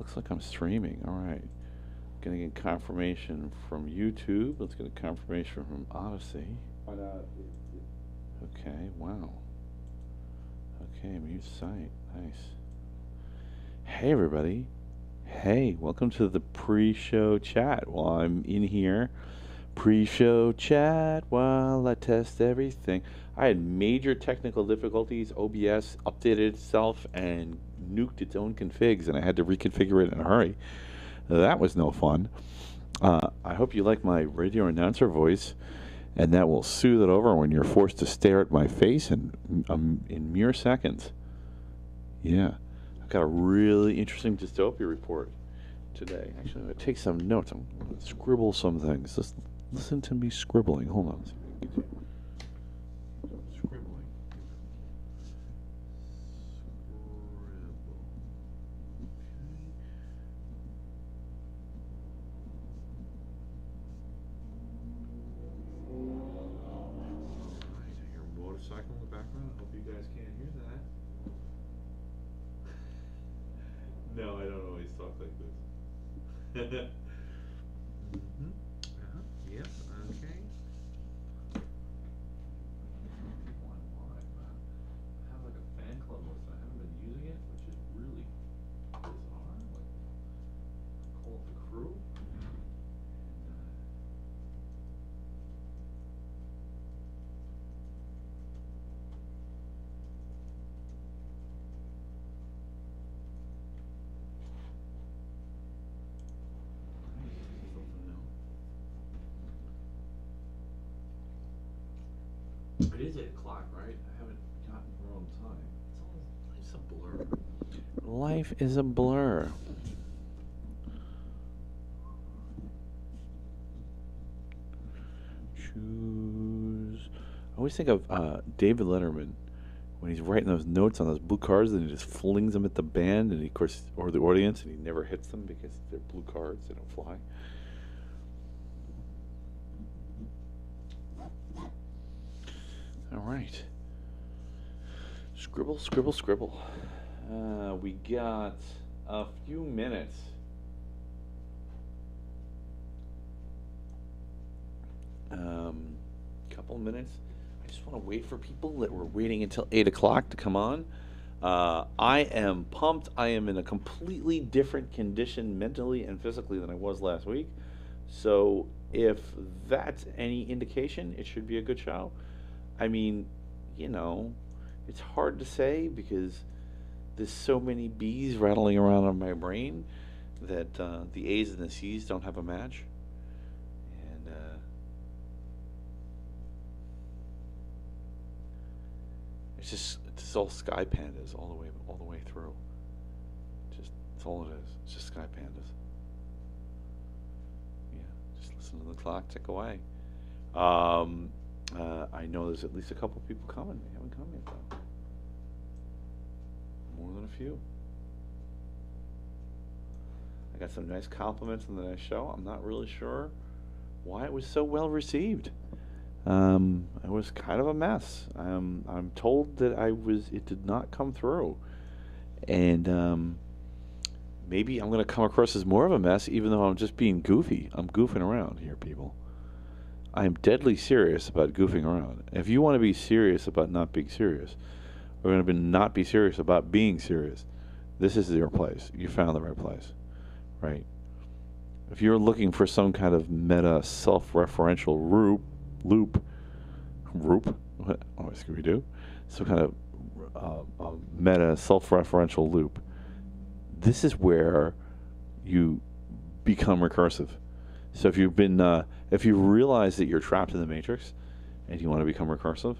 Looks like I'm streaming. All right. Gonna get confirmation from YouTube. Let's get a confirmation from Odyssey. Okay, wow. Okay, mute site. Nice. Hey, everybody. Hey, welcome to the pre-show chat. While I'm in here, pre-show chat while I test everything. I had major technical difficulties. OBS updated itself and nuked its own configs, and I had to reconfigure it in a hurry. That was no fun. I hope you like my radio announcer voice, and that will soothe it over when you're forced to stare at my face in mere seconds. Yeah. I've got a really interesting dystopia report today. Actually, I'm going to take some notes. I'm going to scribble some things. Just listen to me scribbling. Hold on. Scribbling. Motorcycle in the background. I hope you guys can't hear that. No, I don't always talk like this. Yes, okay. I have like a fan club list. I haven't been using it, which is really bizarre. Like, call it the crew. It is 8 o'clock, right? I haven't gotten the wrong time. Life's a blur. Life is a blur. Choose. I always think of David Letterman when he's writing those notes on those blue cards and he just flings them at the band and he, of course, or the audience, and he never hits them because they're blue cards. They don't fly. All right. Scribble, scribble, scribble. We got a few minutes. Couple minutes. I just want to wait for people that were waiting until 8 o'clock to come on. I am pumped. I am in a completely different condition mentally and physically than I was last week. So if that's any indication, it should be a good show. I mean, you know, it's hard to say because there's so many B's rattling around in my brain that the A's and the C's don't have a match. And it's all Sky Pandas all the way through. That's all it is. It's just Sky Pandas. Yeah, just listen to the clock tick away. I know there's at least a couple people coming. They haven't come yet, though. More than a few. I got some nice compliments on the nice show. I'm not really sure why it was so well received. It was kind of a mess. I'm told that it did not come through. And maybe I'm going to come across as more of a mess, even though I'm just being goofy. I'm goofing around here, people. I am deadly serious about goofing around. If you want to be serious about not being serious, or going to not be serious about being serious, this is your place. You found the right place, right? If you're looking for some kind of meta self-referential loop, what? Oh, Scooby-Doo? Some kind of meta self-referential loop. This is where you become recursive. So if you've been, if you realize that you're trapped in the matrix, and you want to become recursive,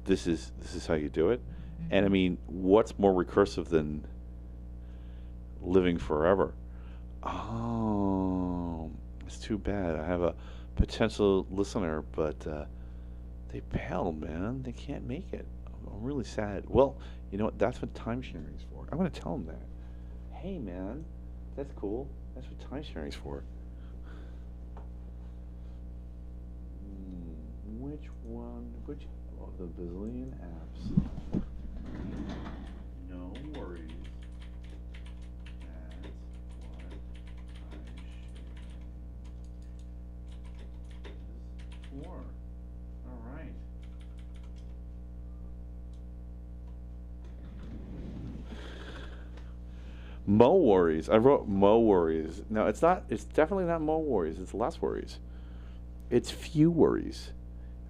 this is how you do it. And I mean, what's more recursive than living forever? Oh, it's too bad. I have a potential listener, but they bailed, man. They can't make it. I'm really sad. Well, you know what? That's what time sharing is for. I'm going to tell them that. Hey, man, that's cool. That's what time sharing is for. Which of the bazillion apps? No worries. That's more. All right. Mo Worries. I wrote Mo Worries. No, it's not. It's definitely not Mo Worries. It's less worries. It's few worries.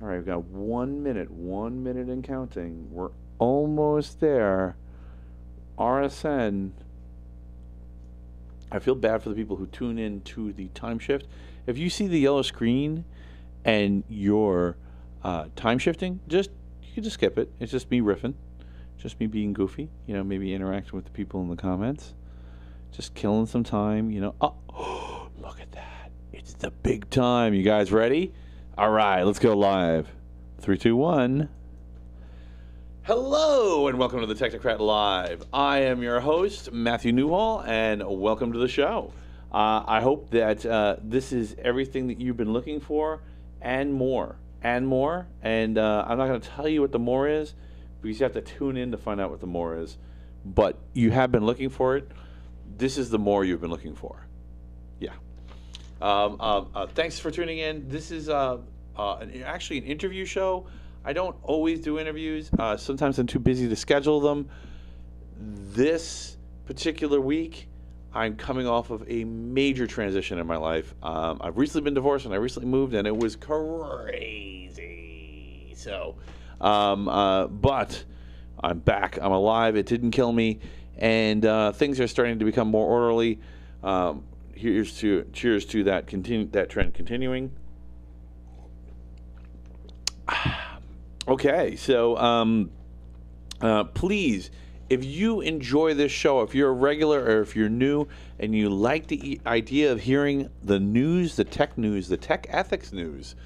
All right, we've got 1 minute. 1 minute and counting. We're almost there. RSN. I feel bad for the people who tune in to the time shift. If you see the yellow screen and you're time shifting, you can just skip it. It's just me riffing, just me being goofy. Maybe interacting with the people in the comments, just killing some time. Oh, look at that! It's the big time. You guys ready? All right, let's go live. 3, 2, 1. Hello, and welcome to the Technocrat Live. I am your host, Matthew Newhall, and welcome to the show. I hope that this is everything that you've been looking for and more. And I'm not going to tell you what the more is, because you have to tune in to find out what the more is. But you have been looking for it. This is the more you've been looking for. Yeah. Thanks for tuning in. This is actually an interview show. I don't always do interviews. Sometimes I'm too busy to schedule them. This particular week, I'm coming off of a major transition in my life. I've recently been divorced and I recently moved, and it was crazy. So, but I'm back. I'm alive. It didn't kill me, and things are starting to become more orderly. Cheers to that trend continuing. Okay, so please, if you enjoy this show, if you're a regular or if you're new and you like the idea of hearing the news, the tech ethics news,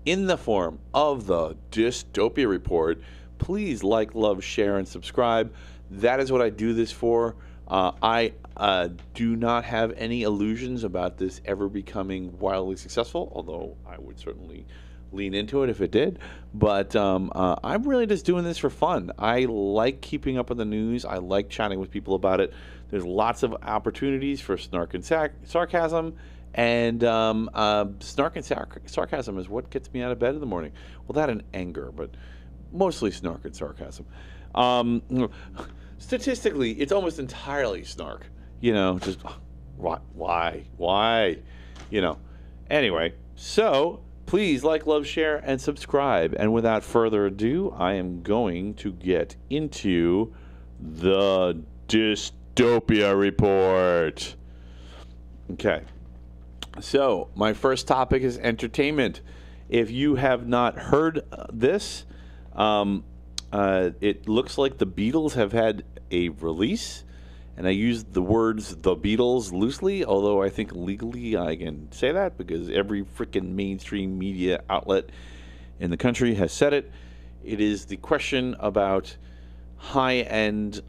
in the form of the Dystopia Report, please like, love, share, and subscribe. That is what I do this for. I do not have any illusions about this ever becoming wildly successful, although I would certainly lean into it if it did. But I'm really just doing this for fun. I like keeping up with the news. I like chatting with people about it. There's lots of opportunities for snark and sarcasm. And snark and sarcasm is what gets me out of bed in the morning. Well, that and anger, but mostly snark and sarcasm. Statistically, it's almost entirely snark. Just why? Anyway, so please like, love, share, and subscribe. And without further ado, I am going to get into the Dystopia Report. Okay. So, my first topic is entertainment. If you have not heard this, it looks like the Beatles have had a release. And I use the words "the Beatles" loosely, although I think legally I can say that because every freaking mainstream media outlet in the country has said it. It is the question about high-end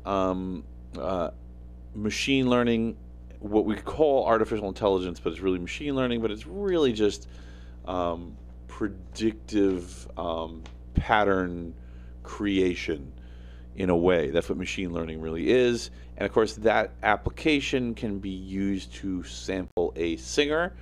machine learning, what we call artificial intelligence, but it's really machine learning, but it's really just predictive pattern creation in a way. That's what machine learning really is. And of course, that application can be used to sample a singer,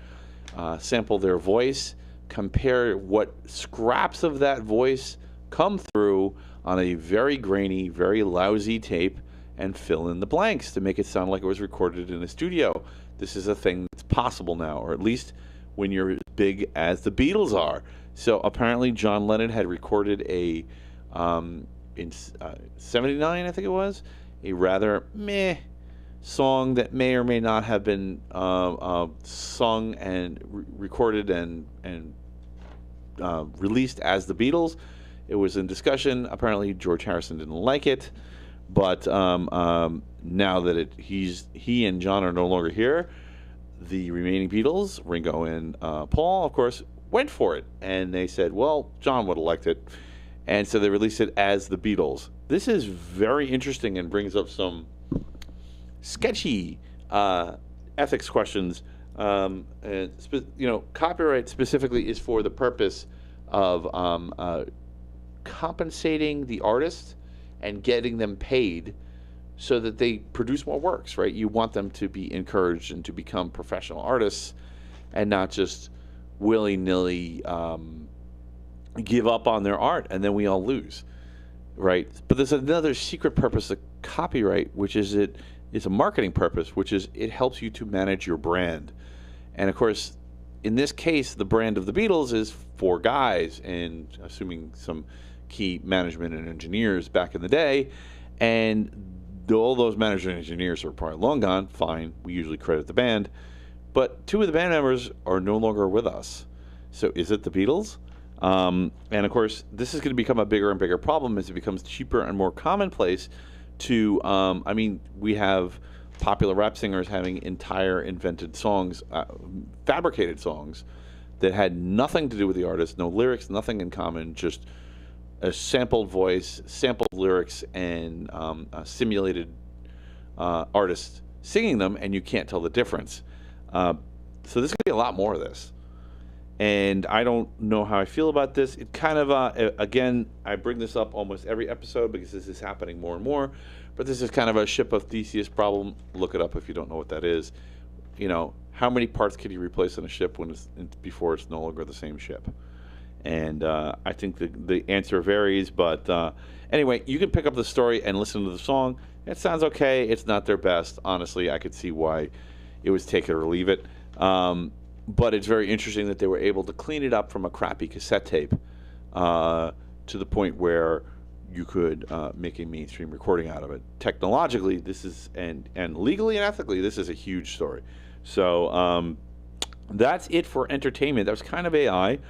sample their voice, compare what scraps of that voice come through on a very grainy, very lousy tape, and fill in the blanks to make it sound like it was recorded in a studio. This is a thing that's possible now, or at least when you're as big as the Beatles are. So apparently John Lennon had recorded a in 79, I think it was, a rather meh song that may or may not have been sung and recorded and released as the Beatles. It was in discussion. Apparently George Harrison didn't like it, but now that he and John are no longer here, the remaining Beatles, Ringo and Paul, of course, went for it, and they said, well, John would have liked it. And so they released it as the Beatles. This is very interesting and brings up some sketchy ethics questions. Copyright specifically is for the purpose of compensating the artist and getting them paid so that they produce more works, right? You want them to be encouraged and to become professional artists and not just willy-nilly give up on their art, and then we all lose, right? But there's another secret purpose of copyright, which is it's a marketing purpose, which is it helps you to manage your brand. And of course, in this case, the brand of the Beatles is 4 guys, and assuming some key management and engineers back in the day, and all those managers and engineers are probably long gone. Fine, we usually credit the band, but 2 of the band members are no longer with us. So is it the Beatles? And of course, this is going to become a bigger and bigger problem as it becomes cheaper and more commonplace to, I mean, we have popular rap singers having entire invented songs, fabricated songs that had nothing to do with the artist, no lyrics, nothing in common, just a sampled voice, sampled lyrics, and a simulated artist singing them, and you can't tell the difference. So there's going to be a lot more of this. And I don't know how I feel about this. It kind of, again, I bring this up almost every episode because this is happening more and more. But this is kind of a ship of Theseus problem. Look it up if you don't know what that is. You know, how many parts can you replace on a ship before it's no longer the same ship? And I think the answer varies. But anyway, you can pick up the story and listen to the song. It sounds okay. It's not their best. Honestly, I could see why it was take it or leave it. But it's very interesting that they were able to clean it up from a crappy cassette tape to the point where you could make a mainstream recording out of it. Technologically, this is, and legally and ethically, this is a huge story. So that's it for entertainment. That was kind of AI.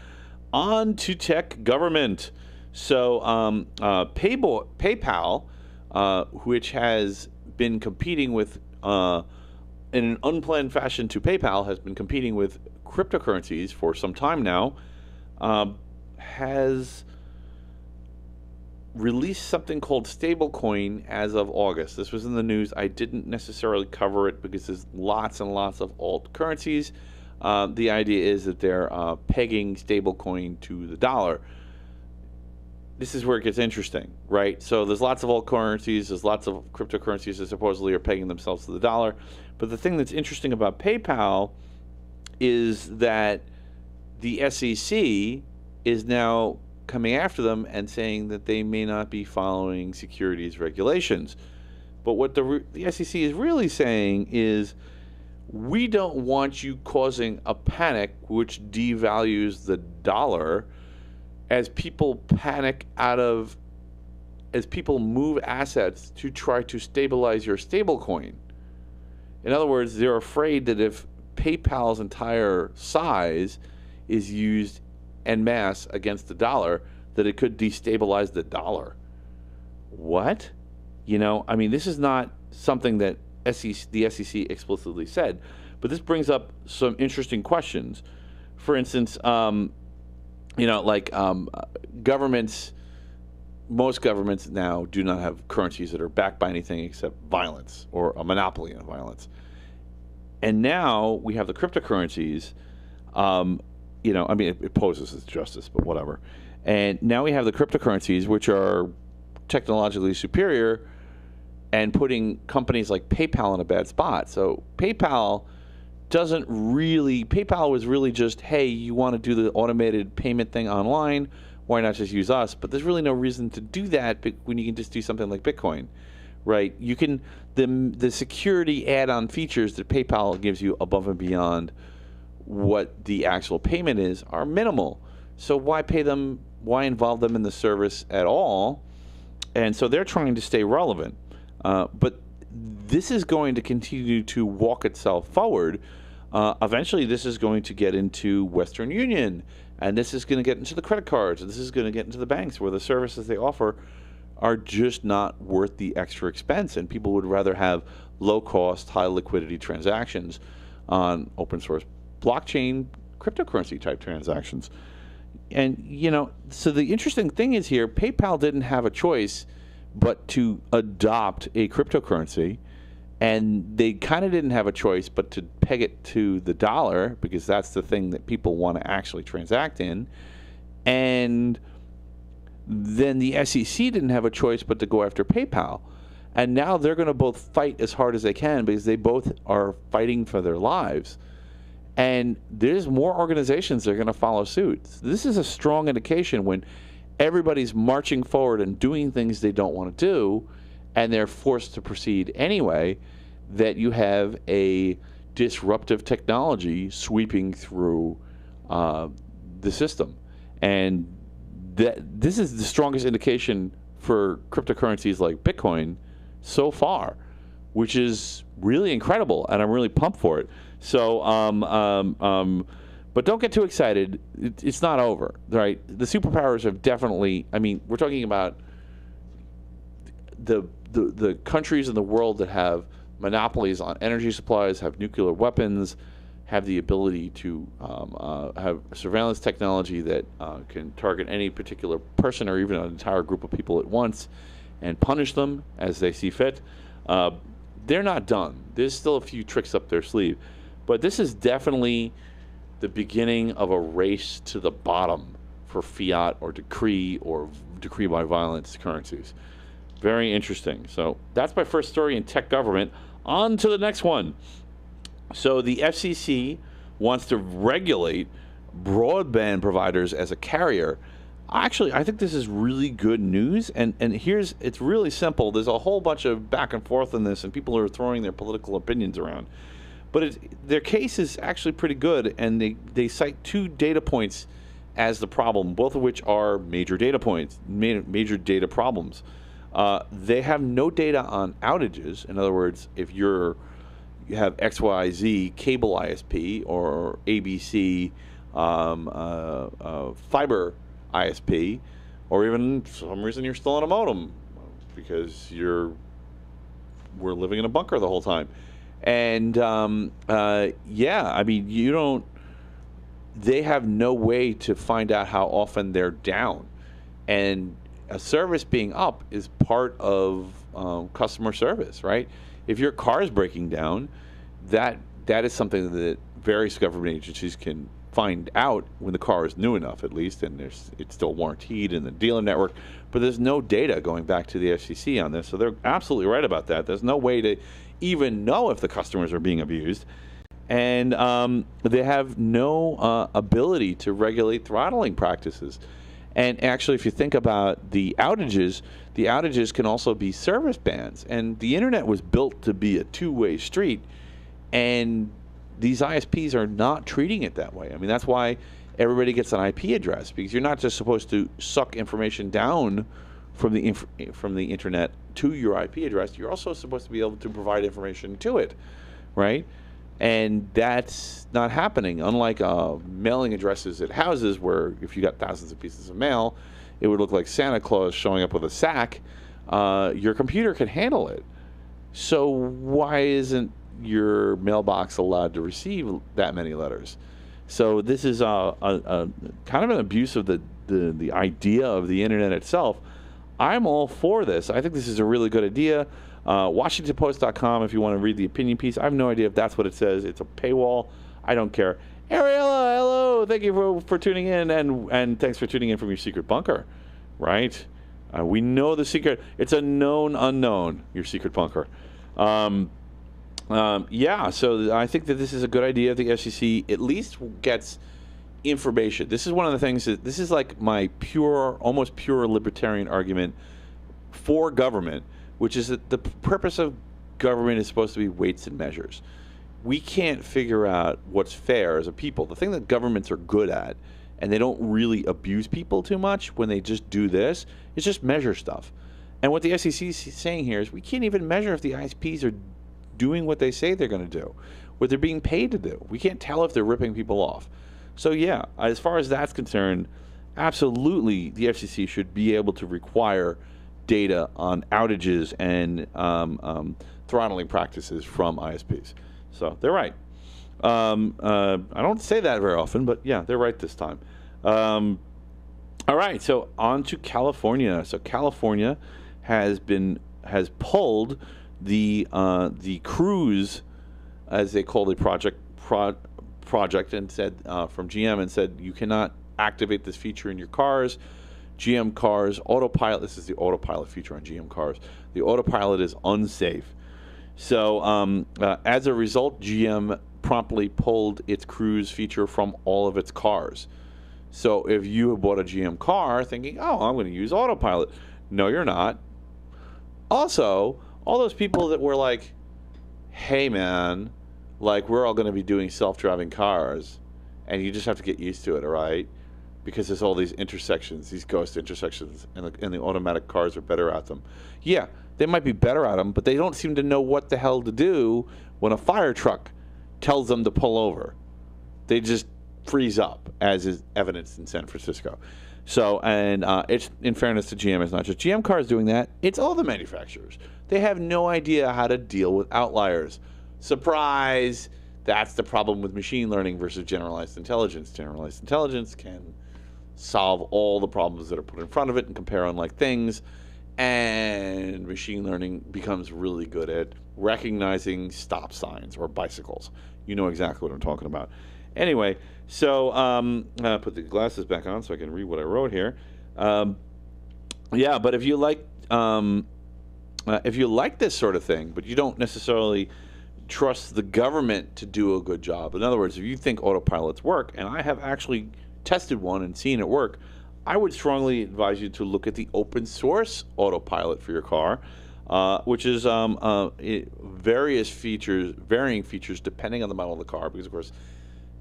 On to tech government. So PayPal, which has been competing with, in an unplanned fashion to PayPal, has been competing with cryptocurrencies for some time now, has released something called stablecoin as of August. This was in the news. I didn't necessarily cover it because there's lots and lots of alt currencies. The idea is that they're pegging stablecoin to the dollar. This is where it gets interesting, right? So there's lots of alt currencies, there's lots of cryptocurrencies that supposedly are pegging themselves to the dollar. But the thing that's interesting about PayPal is that the SEC is now coming after them and saying that they may not be following securities regulations. But what the SEC is really saying is, we don't want you causing a panic which devalues the dollar as people panic as people move assets to try to stabilize your stablecoin. In other words, they're afraid that if PayPal's entire size is used en masse against the dollar, that it could destabilize the dollar. What? You know, I mean, this is not something that the SEC explicitly said, but this brings up some interesting questions. For instance, you know, like governments, most governments now do not have currencies that are backed by anything except violence or a monopoly on violence. And now we have the cryptocurrencies. You know, I mean, it poses as justice, but whatever. And now we have the cryptocurrencies, which are technologically superior, and putting companies like PayPal in a bad spot. So PayPal was really just, hey, you want to do the automated payment thing online, why not just use us? But there's really no reason to do that when you can just do something like Bitcoin, right? You can, the security add-on features that PayPal gives you above and beyond what the actual payment is are minimal. So why pay them, why involve them in the service at all? And so they're trying to stay relevant. But this is going to continue to walk itself forward. Eventually, this is going to get into Western Union, and this is going to get into the credit cards, and this is going to get into the banks, where the services they offer are just not worth the extra expense, and people would rather have low-cost, high-liquidity transactions on open-source blockchain cryptocurrency type transactions. And, you know, so the interesting thing is here, PayPal didn't have a choice but to adopt a cryptocurrency, and they kind of didn't have a choice but to peg it to the dollar, because that's the thing that people want to actually transact in. And then the SEC didn't have a choice but to go after PayPal. And now they're going to both fight as hard as they can, because they both are fighting for their lives. And there's more organizations that are going to follow suit. This is a strong indication when everybody's marching forward and doing things they don't want to do, and they're forced to proceed anyway, that you have a disruptive technology sweeping through the system. And this is the strongest indication for cryptocurrencies like Bitcoin so far, which is really incredible, and I'm really pumped for it. So, but don't get too excited. It's not over, right? The superpowers have definitely, I mean, we're talking about the countries in the world that have monopolies on energy supplies, have nuclear weapons, have the ability to have surveillance technology that can target any particular person or even an entire group of people at once and punish them as they see fit. They're not done. There's still a few tricks up their sleeve. But this is definitely the beginning of a race to the bottom for fiat or decree by violence currencies. Very interesting. So that's my first story in tech government. On to the next one. So the FCC wants to regulate broadband providers as a carrier. Actually, I think this is really good news, and it's really simple. There's a whole bunch of back and forth on this, and people are throwing their political opinions around. But their case is actually pretty good, and they cite two data points as the problem, both of which are major data points, major data problems. They have no data on outages. In other words, if you have XYZ cable ISP or ABC fiber ISP, or even for some reason you're still on a modem because we're living in a bunker the whole time. And I mean, they have no way to find out how often they're down. And a service being up is part of customer service, right? If your car is breaking down, that is something that various government agencies can find out when the car is new enough, at least, and it's still warranted in the dealer network. But there's no data going back to the FCC on this, so they're absolutely right about that. There's no way to even know if the customers are being abused, and they have no ability to regulate throttling practices. And actually, if you think about the outages can also be service bans, and the internet was built to be a two-way street, and these ISPs are not treating it that way. I mean, that's why everybody gets an IP address, because you're not just supposed to suck information down from the internet to your IP address. You're also supposed to be able to provide information to it, right? And that's not happening. Unlike mailing addresses at houses, where if you got thousands of pieces of mail, it would look like Santa Claus showing up with a sack. Your computer can handle it. So why isn't your mailbox allowed to receive that many letters? So this is a kind of an abuse of the idea of the internet itself. I'm all for this. I think this is a really good idea. WashingtonPost.com if you want to read the opinion piece. I have no idea if that's what it says. It's a paywall. I don't care. Ariella, hello. Thank you for tuning in, and thanks for tuning in from your secret bunker, right? We know the secret. It's a known unknown, your secret bunker. So I think that this is a good idea. The FCC at least gets information. This is one of the things this is like my almost pure libertarian argument for government, which is that the purpose of government is supposed to be weights and measures. We can't figure out what's fair as a people. The thing that governments are good at, and they don't really abuse people too much when they just do this, is just measure stuff. And what the FCC is saying here is we can't even measure if the ISPs are doing what they say they're going to do, what they're being paid to do. We can't tell if they're ripping people off. So yeah, as far as that's concerned, absolutely the FCC should be able to require data on outages and throttling practices from ISPs. So they're right. I don't say that very often, but yeah, they're right this time. All right, so on to California. So California has pulled the Cruise, as they call the project, and said from GM, and said you cannot activate this feature in your cars. GM cars autopilot. This is the autopilot feature on GM cars. The autopilot is unsafe. So as a result, GM promptly pulled its cruise feature from all of its cars. So if you have bought a GM car thinking, oh, I'm going to use autopilot, no, you're not. Also, all those people that were like, hey, man, like, we're all going to be doing self-driving cars, and you just have to get used to it, all right? Because there's all these intersections, these ghost intersections, and the automatic cars are better at them. Yeah, they might be better at them, but they don't seem to know what the hell to do when a fire truck tells them to pull over. They just freeze up, as is evidenced in San Francisco. So, and it's, in fairness to GM, it's not just GM cars doing that, it's all the manufacturers. They have no idea how to deal with outliers. Surprise! That's the problem with machine learning versus generalized intelligence. Generalized intelligence can solve all the problems that are put in front of it and compare unlike things, and machine learning becomes really good at recognizing stop signs or bicycles. You know exactly what I'm talking about. Anyway, so put the glasses back on so I can read what I wrote here. Yeah, but if you like this sort of thing, but you don't necessarily trust the government to do a good job. In other words, if you think autopilots work, and I have actually tested one and seen it work, I would strongly advise you to look at the open source autopilot for your car, which is varying features depending on the model of the car, because of course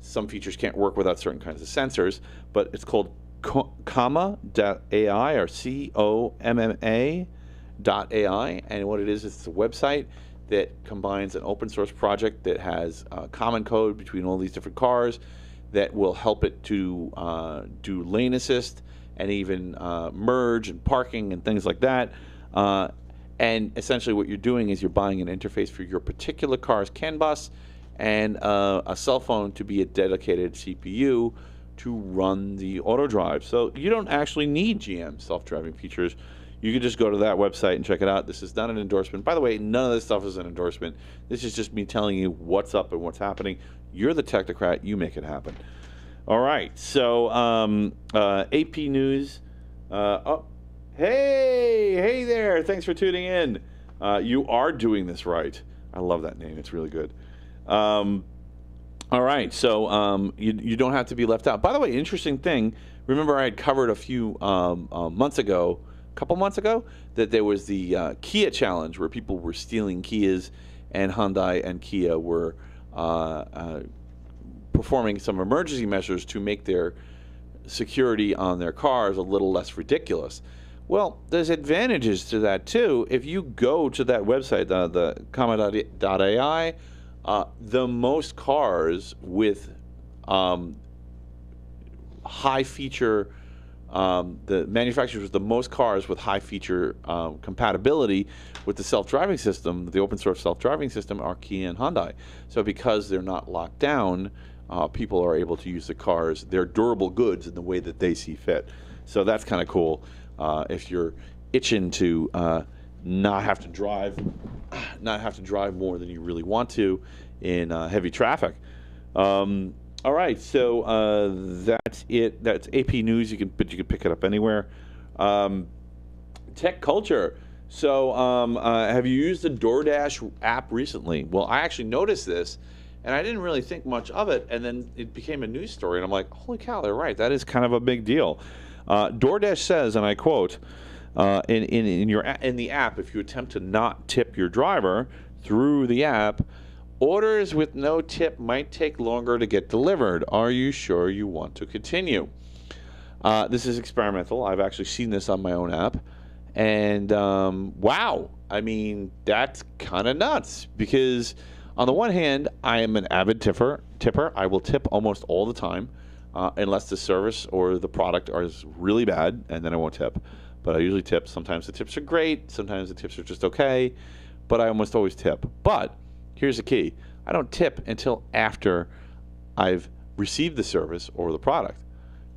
some features can't work without certain kinds of sensors, but it's called Comma.ai or COMMA.ai, and what it is, it's a website that combines an open source project that has common code between all these different cars that will help it to do lane assist and even merge and parking and things like that. And essentially what you're doing is you're buying an interface for your particular car's CAN bus and a cell phone to be a dedicated CPU to run the auto drive. So you don't actually need GM self-driving features. You can just go to that website and check it out. This is not an endorsement. By the way, none of this stuff is an endorsement. This is just me telling you what's up and what's happening. You're the Technocrat. You make it happen. All right. So AP News. Hey there. Thanks for tuning in. You are doing this right. I love that name. It's really good. All right. So you don't have to be left out. By the way, interesting thing. Remember I had covered a few couple months ago, that there was the Kia challenge where people were stealing Kias, and Hyundai and Kia were performing some emergency measures to make their security on their cars a little less ridiculous. Well, there's advantages to that too. If you go to that website, the Comma.ai, the most cars with high feature, the manufacturers with the most cars with high feature compatibility with the self-driving system, the open source self-driving system, are Kia and Hyundai. So because they're not locked down, people are able to use the cars, they're durable goods in the way that they see fit. So that's kind of cool if you're itching to not have to drive more than you really want to in heavy traffic. All right, so that's it. That's AP News. You can pick it up anywhere. Tech culture. So, have you used the DoorDash app recently? Well, I actually noticed this, and I didn't really think much of it, and then it became a news story, and I'm like, holy cow, they're right. That is kind of a big deal. DoorDash says, and I quote, in the app, if you attempt to not tip your driver through the app, orders with no tip might take longer to get delivered. Are you sure you want to continue? This is experimental. I've actually seen this on my own app. And wow, I mean, that's kind of nuts. Because on the one hand, I am an avid tipper. I will tip almost all the time, unless the service or the product is really bad, and then I won't tip. But I usually tip. Sometimes the tips are great. Sometimes the tips are just okay. But I almost always tip. But here's the key. I don't tip until after I've received the service or the product,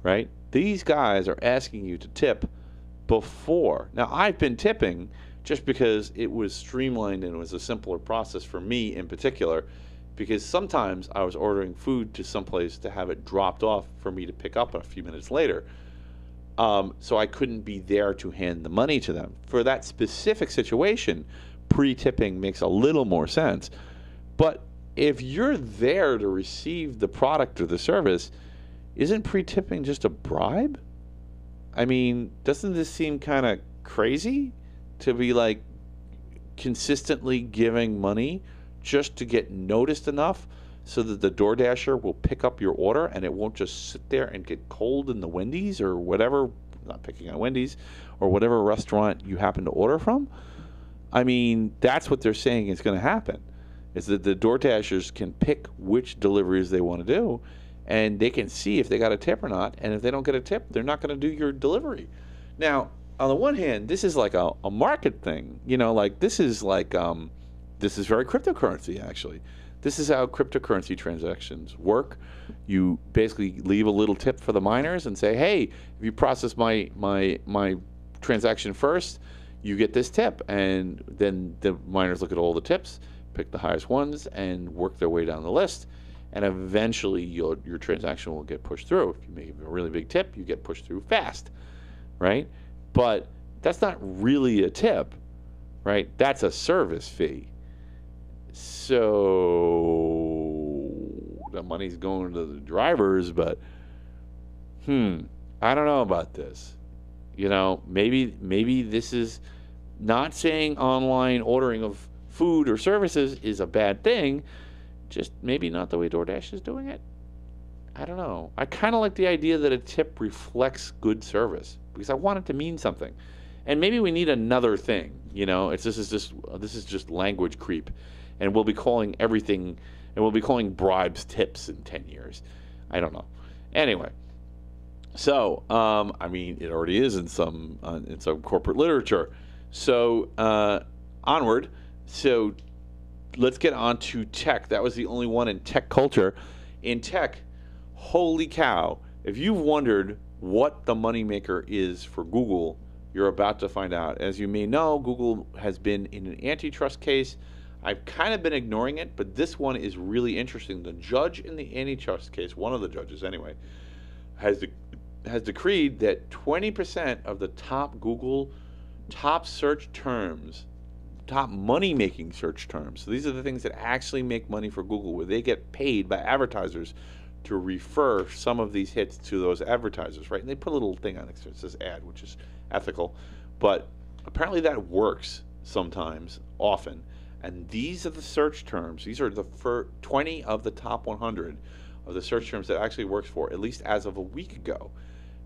right? These guys are asking you to tip before. Now, I've been tipping just because it was streamlined and it was a simpler process for me in particular, because sometimes I was ordering food to someplace to have it dropped off for me to pick up a few minutes later. So I couldn't be there to hand the money to them. For that specific situation, pre-tipping makes a little more sense. But if you're there to receive the product or the service, isn't pre-tipping just a bribe? I mean, doesn't this seem kind of crazy to be like consistently giving money just to get noticed enough so that the DoorDasher will pick up your order and it won't just sit there and get cold in the Wendy's or whatever, not picking on Wendy's, or whatever restaurant you happen to order from? I mean, that's what they're saying is going to happen, is that the DoorDashers can pick which deliveries they want to do, and they can see if they got a tip or not, and if they don't get a tip, they're not going to do your delivery. Now, on the one hand, this is like a market thing, like this is very cryptocurrency, actually. This is how cryptocurrency transactions work. You basically leave a little tip for the miners and say, hey, if you process my transaction first, you get this tip. And then the miners look at all the tips, pick the highest ones, and work their way down the list. And eventually your transaction will get pushed through. If you make a really big tip, you get pushed through fast, right? But that's not really a tip, right? That's a service fee. So the money's going to the drivers, but I don't know about this. Maybe this is not saying online ordering of food or services is a bad thing, just maybe not the way DoorDash is doing it. I don't know. I kind of like the idea that a tip reflects good service because I want it to mean something. And maybe we need another thing, this is just language creep. And we'll be calling everything, and we'll be calling bribes tips in 10 years. I don't know. Anyway, so it already is in some corporate literature. So onward. So let's get on to tech. That was the only one in tech culture. In tech, holy cow! If you've wondered what the moneymaker is for Google, you're about to find out. As you may know, Google has been in an antitrust case. I've kind of been ignoring it, but this one is really interesting. The judge in the antitrust case, one of the judges anyway, has decreed that 20% of the top Google top search terms, top money-making search terms, so these are the things that actually make money for Google, where they get paid by advertisers to refer some of these hits to those advertisers, right? And they put a little thing on it that says ad, which is ethical, but apparently that works sometimes, often. And these are the search terms. These are the 20 of the top 100 of the search terms that actually works for, at least as of a week ago.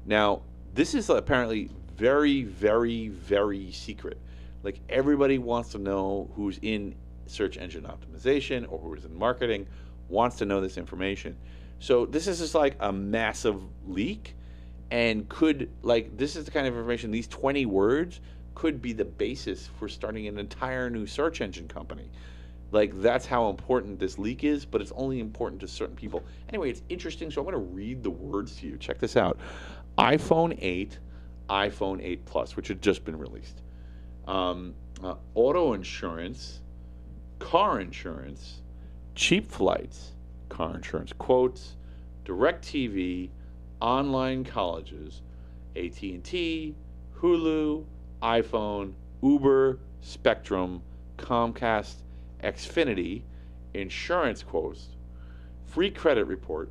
Now, this is apparently very, very, very secret. Like, everybody wants to know who's in search engine optimization or who's in marketing wants to know this information. So this is just like a massive leak, and this is the kind of information, these 20 words could be the basis for starting an entire new search engine company. Like, that's how important this leak is, but it's only important to certain people. Anyway, it's interesting, so I'm going to read the words to you. Check this out. iPhone 8, iPhone 8 Plus, which had just been released. Auto insurance, car insurance, cheap flights, car insurance quotes, DirecTV, online colleges, AT&T, Hulu, iPhone, Uber, Spectrum, Comcast, Xfinity, insurance quotes, free credit report,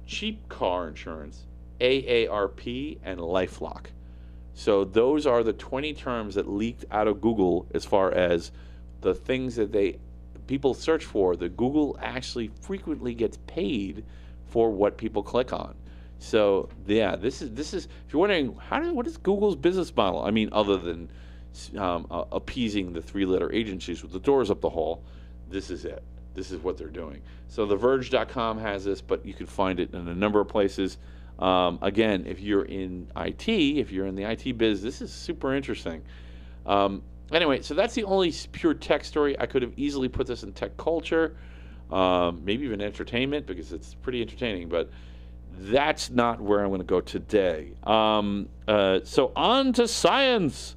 cheap car insurance, AARP, and LifeLock. So those are the 20 terms that leaked out of Google as far as the things that people search for, that Google actually frequently gets paid for what people click on. So yeah, this is if you're wondering what is Google's business model? I mean, other than appeasing the three-letter agencies with the doors up the hall, this is it. This is what they're doing. So TheVerge.com has this, but you can find it in a number of places. Again, if you're in IT, if you're in the IT biz, this is super interesting. Anyway, so that's the only pure tech story. I could have easily put this in tech culture, maybe even entertainment, because it's pretty entertaining, but that's not where I'm going to go today. So on to science.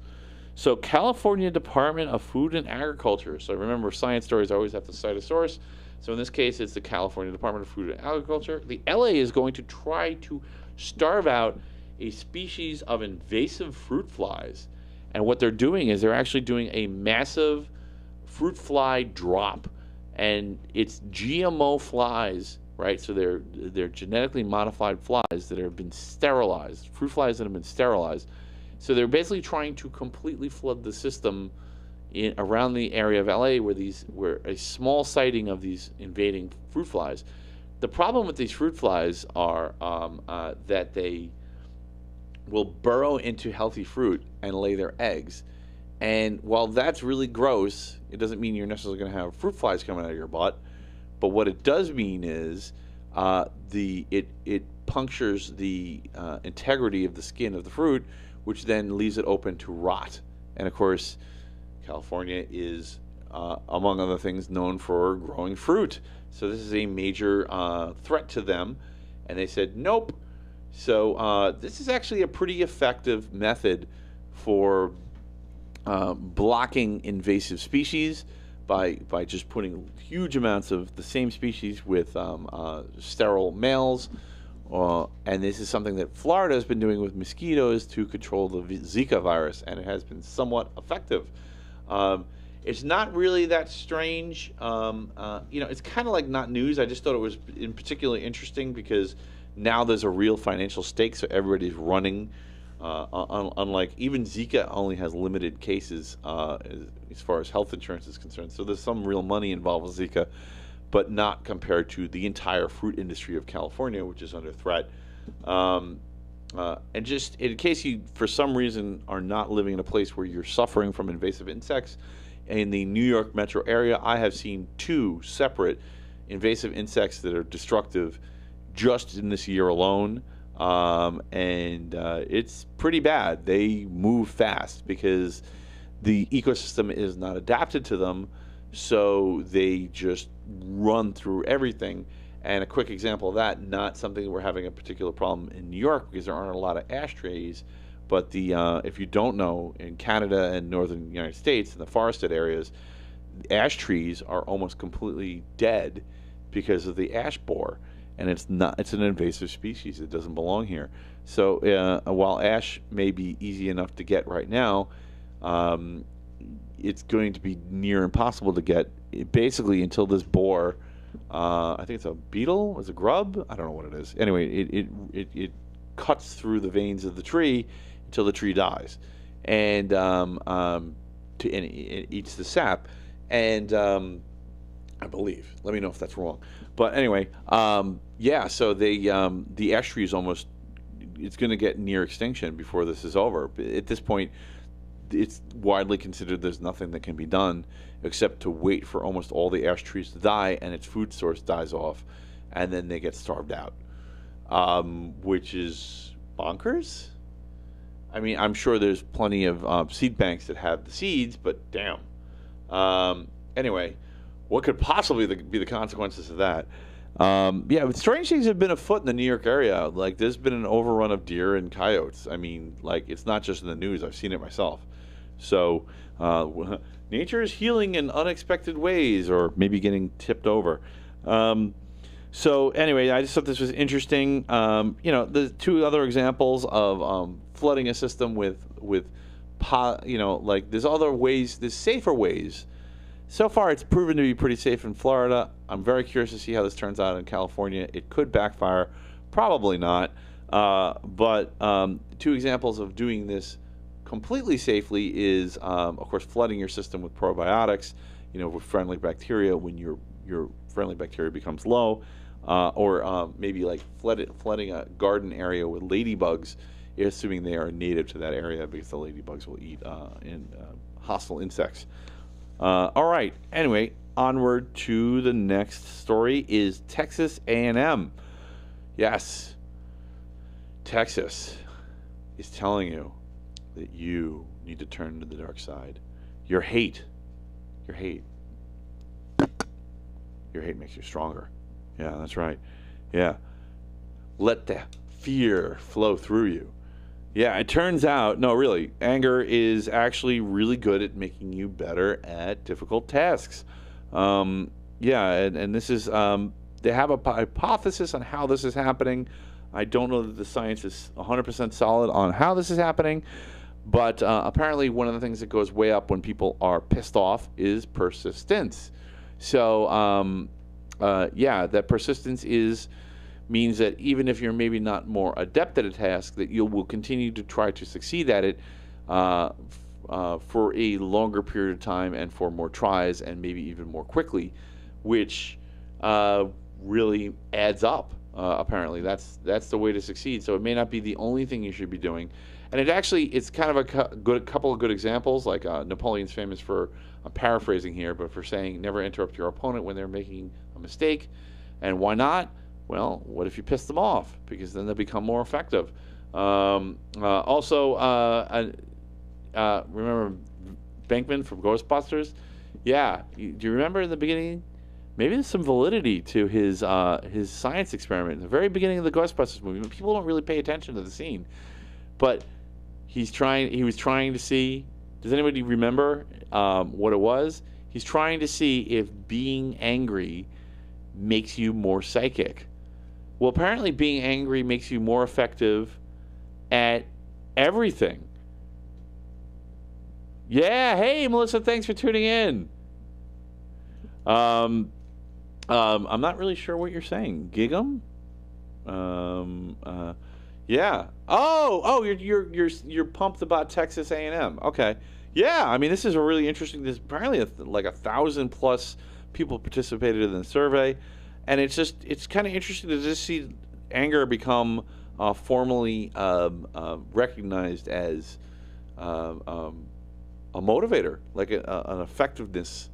So California Department of Food and Agriculture. So remember, science stories always have to cite a source. So in this case, it's the California Department of Food and Agriculture. The LA is going to try to starve out a species of invasive fruit flies. And what they're doing is they're actually doing a massive fruit fly drop. and it's GMO flies, right? So they're genetically modified flies that have been sterilized, fruit flies that have been sterilized. So they're basically trying to completely flood the system around the area of LA where a small sighting of these invading fruit flies. The problem with these fruit flies are that they will burrow into healthy fruit and lay their eggs. And while that's really gross, it doesn't mean you're necessarily going to have fruit flies coming out of your butt. But what it does mean is it punctures the integrity of the skin of the fruit, which then leaves it open to rot. And of course, California is, among other things, known for growing fruit. So this is a major threat to them. And they said, nope. So this is actually a pretty effective method for blocking invasive species by just putting huge amounts of the same species with sterile males. And this is something that Florida has been doing with mosquitoes to control the Zika virus, and it has been somewhat effective. It's not really that strange. It's kind of like not news. I just thought it was in particularly interesting because now there's a real financial stake, so everybody's running. Unlike even Zika only has limited cases as far as health insurance is concerned. So there's some real money involved with Zika, but not compared to the entire fruit industry of California, which is under threat. And just in case you, for some reason, are not living in a place where you're suffering from invasive insects, in the New York metro area, I have seen 2 separate invasive insects that are destructive just in this year alone. And it's pretty bad. They move fast because the ecosystem is not adapted to them, so they just run through everything. And a quick example of that, not something that we're having a particular problem in New York because there aren't a lot of ash trees, but if you don't know, in Canada and northern United States, in the forested areas, ash trees are almost completely dead because of the ash borer. And it's an invasive species. It doesn't belong here. So while ash may be easy enough to get right now, it's going to be near impossible to get basically until this borer, I think it's a beetle, it's a grub, I don't know what it is. Anyway, it cuts through the veins of the tree until the tree dies, and it eats the sap. And I believe. Let me know if that's wrong. But anyway, so the ash tree is it's going to get near extinction before this is over. At this point, it's widely considered there's nothing that can be done except to wait for almost all the ash trees to die and its food source dies off, and then they get starved out, which is bonkers. I mean, I'm sure there's plenty of seed banks that have the seeds, but damn. Anyway, what could possibly be the consequences of that? Strange things have been afoot in the New York area. Like, there's been an overrun of deer and coyotes. I mean, like, it's not just in the news. I've seen it myself. So, nature is healing in unexpected ways, or maybe getting tipped over. So, anyway, I just thought this was interesting. The 2 other examples of flooding a system with there's other ways, there's safer ways. So far, it's proven to be pretty safe in Florida. I'm very curious to see how this turns out in California. It could backfire. Probably not. But 2 examples of doing this completely safely is, of course, flooding your system with probiotics, with friendly bacteria when your friendly bacteria becomes low, or maybe like flooding a garden area with ladybugs, assuming they are native to that area, because the ladybugs will eat hostile insects. All right. Anyway, onward to the next story is Texas A&M. Yes, Texas is telling you that you need to turn to the dark side. Your hate makes you stronger. Yeah, that's right. Yeah. Let the fear flow through you. Yeah, it turns out, no, really, anger is actually really good at making you better at difficult tasks. And this is, they have a hypothesis on how this is happening. I don't know that the science is 100% solid on how this is happening, but apparently one of the things that goes way up when people are pissed off is persistence. So, yeah, that persistence means that even if you're maybe not more adept at a task, that you will continue to try to succeed at it for a longer period of time and for more tries and maybe even more quickly, which really adds up. Apparently, that's the way to succeed. So it may not be the only thing you should be doing, and it's kind of a couple of good examples. Like Napoleon's famous for, I'm paraphrasing here, but for saying never interrupt your opponent when they're making a mistake. And why not? Well, what if you piss them off? Because then they'll become more effective. Also, remember Bankman from Ghostbusters? Yeah, do you remember in the beginning? Maybe there's some validity to his science experiment in the very beginning of the Ghostbusters movie. People don't really pay attention to the scene, but he was trying to see. Does anybody remember what it was? He's trying to see if being angry makes you more psychic. Well, apparently being angry makes you more effective at everything. Yeah, hey Melissa, thanks for tuning in. I'm not really sure what you're saying. Gig'em? Yeah. Oh, you're pumped about Texas A&M. Okay. Yeah, I mean, this is a really interesting. There's apparently like 1,000+ people participated in the survey, and it's kind of interesting to just see anger become formally recognized as a motivator, like an effectiveness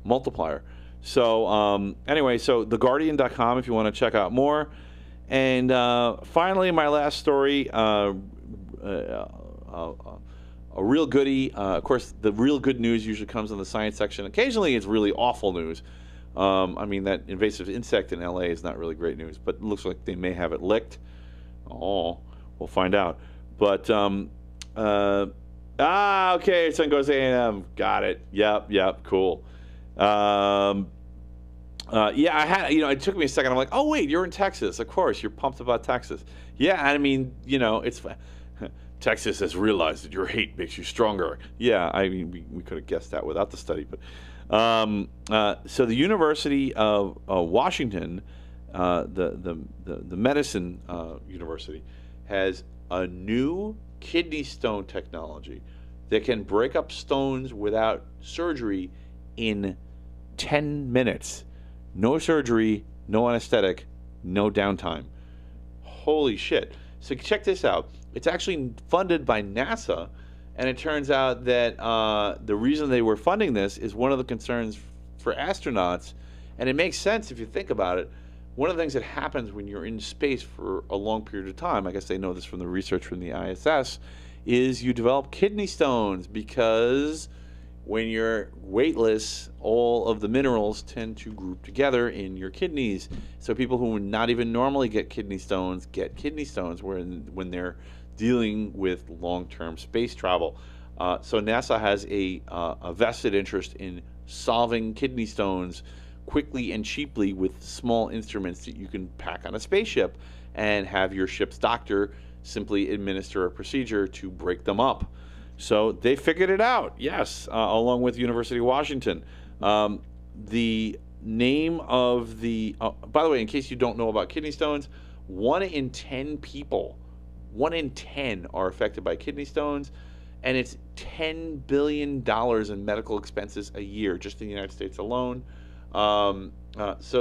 multiplier. So anyway, so theguardian.com if you want to check out more. And finally, my last story, a real goodie. Of course, the real good news usually comes in the science section. Occasionally, it's really awful news. I mean, that invasive insect in LA is not really great news, but it looks like they may have it licked. Oh, we'll find out. But, okay, son goes A&M. Got it. Yep, cool. Yeah, I had, it took me a second. I'm like, oh, wait, you're in Texas. Of course, you're pumped about Texas. Yeah, I mean, it's Texas has realized that your hate makes you stronger. Yeah, I mean, we could have guessed that without the study. But so the University of Washington, the medicine university, has a new kidney stone technology that can break up stones without surgery in 10 minutes. No surgery, no anesthetic, no downtime. Holy shit. So check this out. It's actually funded by NASA, and it turns out that the reason they were funding this is one of the concerns for astronauts, and it makes sense if you think about it. One of the things that happens when you're in space for a long period of time, I guess they know this from the research from the ISS, is you develop kidney stones, because when you're weightless, all of the minerals tend to group together in your kidneys. So people who would not even normally get kidney stones when they're dealing with long-term space travel. So NASA has a vested interest in solving kidney stones quickly and cheaply with small instruments that you can pack on a spaceship and have your ship's doctor simply administer a procedure to break them up. So they figured it out, yes, along with University of Washington. The name of by the way, in case you don't know about kidney stones, 1 in 10 people, 1 in 10 are affected by kidney stones, and it's $10 billion in medical expenses a year, just in the United States alone. So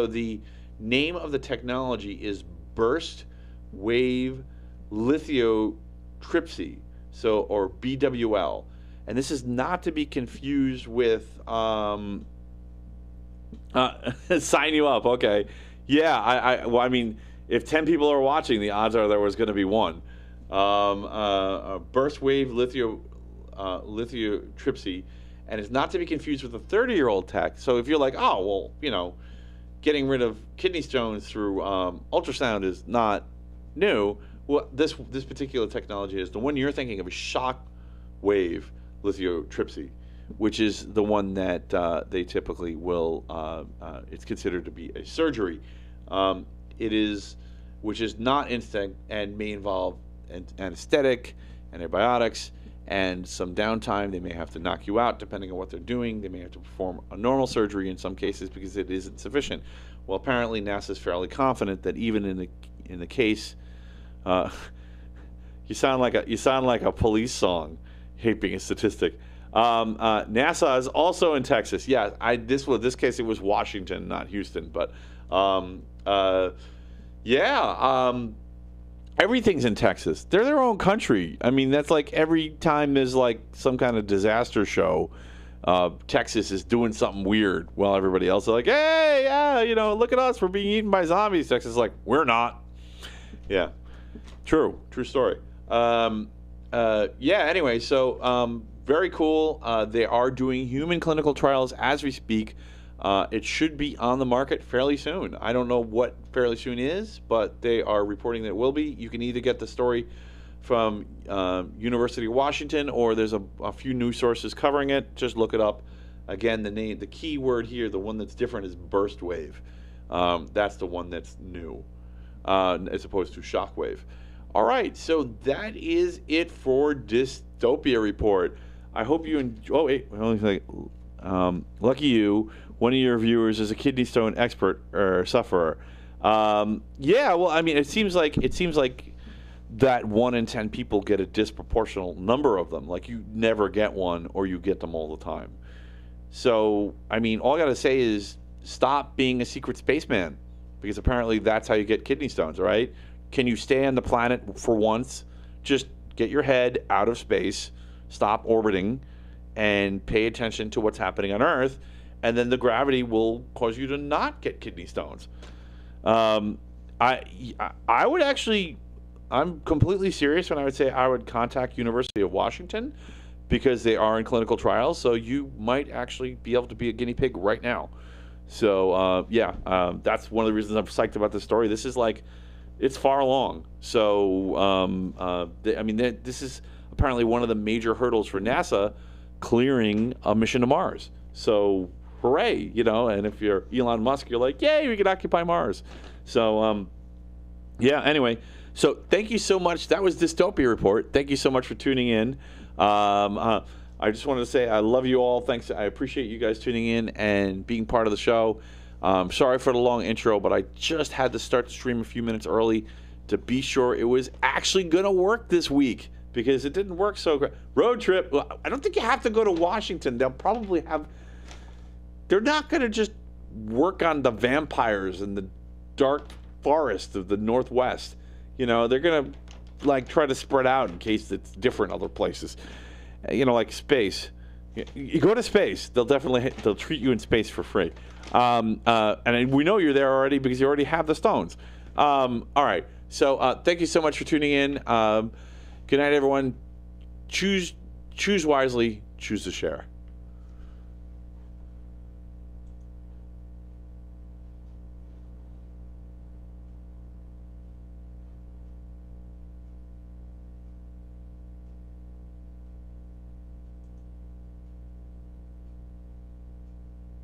the name of the technology is burst wave lithotripsy. Or BWL, and this is not to be confused with sign you up. Okay, yeah. I mean, if 10 people are watching, the odds are there was going to be one. Burst wave lithotripsy, and it's not to be confused with a 30-year-old tech. So if you're like, oh well, getting rid of kidney stones through ultrasound is not new. Well, this particular technology is the one you're thinking of is shock wave lithotripsy, which is the one that they typically will. It's considered to be a surgery. Which is not instant and may involve anesthetic, antibiotics, and some downtime. They may have to knock you out depending on what they're doing. They may have to perform a normal surgery in some cases because it isn't sufficient. Well, apparently NASA is fairly confident that even in the case, you sound like a police song. Hate being a statistic. NASA is also in Texas. Yeah, this case it was Washington, not Houston, but everything's in Texas. They're their own country. I mean, that's like every time there's like some kind of disaster show, Texas is doing something weird while everybody else is like, hey, yeah, look at us, we're being eaten by zombies. Texas is like, we're not. Yeah, true story. Anyway, so very cool. They are doing human clinical trials as we speak. It should be on the market fairly soon. I don't know what fairly soon is, but they are reporting that it will be. You can either get the story from University of Washington, or there's a few news sources covering it. Just look it up. Again, the key word here, the one that's different, is burst wave. That's the one that's new, as opposed to shock wave. All right, so that is it for Dystopia Report. I hope you enjoy. Oh wait, lucky you. One of your viewers is a kidney stone expert or sufferer. Well, I mean, it seems like that 1 in 10 people get a disproportional number of them. Like, you never get one, or you get them all the time. So, I mean, all I gotta say is stop being a secret spaceman, because apparently that's how you get kidney stones, right? Can you stay on the planet for once? Just get your head out of space, stop orbiting, and pay attention to what's happening on Earth, and then the gravity will cause you to not get kidney stones. I would actually, I'm completely serious when I would say I would contact University of Washington, because they are in clinical trials, so you might actually be able to be a guinea pig right now. So, that's one of the reasons I'm psyched about this story. This is like, it's far along. So, this is apparently one of the major hurdles for NASA clearing a mission to Mars. So, hooray, and if you're Elon Musk, you're like, yay, we can occupy Mars. So, anyway, so thank you so much. That was Dystopia Report. Thank you so much for tuning in. I just wanted to say I love you all. Thanks. I appreciate you guys tuning in and being part of the show. Sorry for the long intro, but I just had to start the stream a few minutes early to be sure it was actually going to work this week, because it didn't work so great. Road trip. Well, I don't think you have to go to Washington. They'll probably have... They're not going to just work on the vampires in the dark forest of the Northwest. They're going to try to spread out in case it's different other places. Like space. You go to space, they'll treat you in space for free. And we know you're there already because you already have the stones. All right. So thank you so much for tuning in. Good night, everyone. Choose wisely. Choose to share.